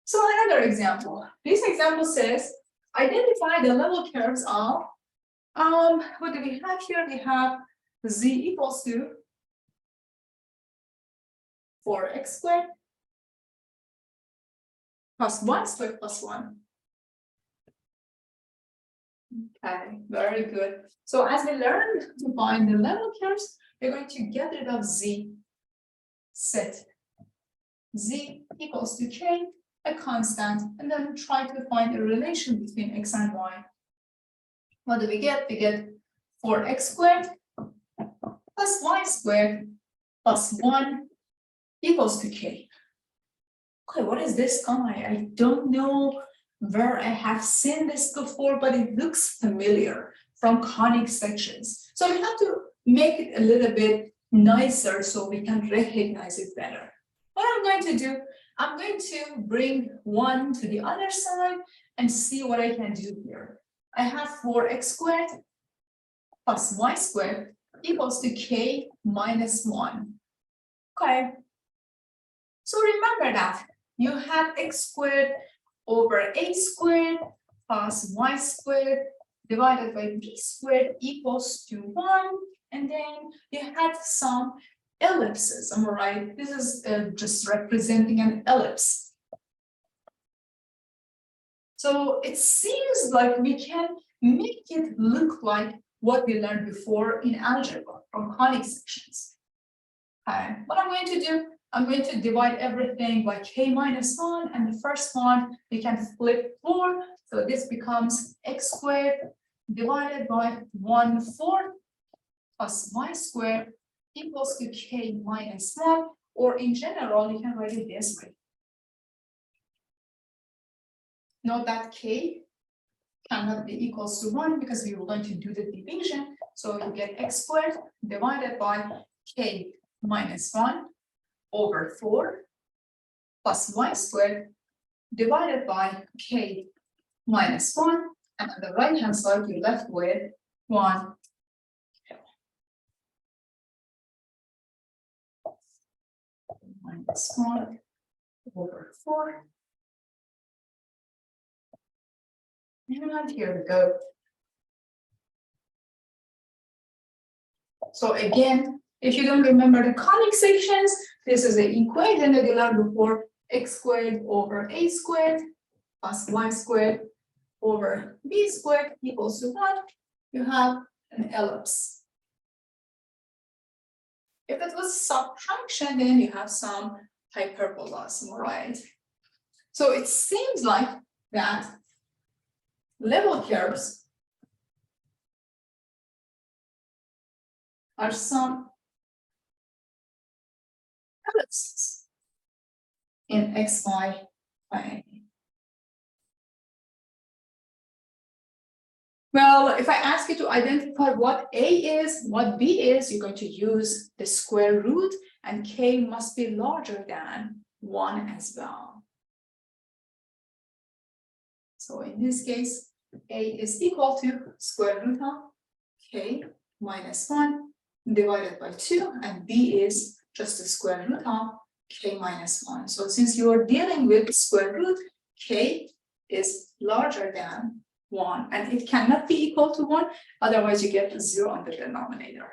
So another example. This example says, identify the level curves of, what do we have here? We have z equals to 4x squared plus 1 squared plus 1. Okay, very good. So as we learned to find the level curves, we're going to get rid of z, set z equals to k, a constant, and then try to find a relation between x and y. What do we get? We get 4x squared plus y squared plus 1 equals to k. Okay, what is this guy? I don't know where I have seen this before, but it looks familiar from conic sections. So we have to make it a little bit nicer so we can recognize it better. What I'm going to do, I'm going to bring 1 to the other side and see what I can do here. I have 4x squared plus y squared equals to k minus 1. Okay. So remember that you have x squared over a squared plus y squared divided by b squared equals to 1. And then you had some ellipses, am I right? This is just representing an ellipse. So it seems like we can make it look like what we learned before in algebra from conic sections. Okay, what I'm going to do, I'm going to divide everything by k minus 1, and the first one we can flip 4. So this becomes x squared divided by 1/4 plus y squared equals to k minus 1, or in general, you can write it this way. Note that k cannot be equals to 1 because we were going to do the division. So you get x squared divided by k minus 1 over 4 plus y squared divided by k minus 1. And on the right hand side, you're left with 1. Minus 1 over 4. And here we go. So again, if you don't remember the conic sections, this is the equation that you learned before: x squared over a squared plus y squared over b squared equals to 1. You have an ellipse. If it was subtraction, then you have some hyperbolas, right? So it seems like that level curves are some ellipses in xy plane. Well, if I ask you to identify what A is, what B is, you're going to use the square root, and k must be larger than 1 as well. So in this case, A is equal to square root of k minus 1 divided by 2, and B is just the square root of k minus 1. So since you are dealing with square root, k is larger than 1, and it cannot be equal to 1, otherwise you get 0 on the denominator.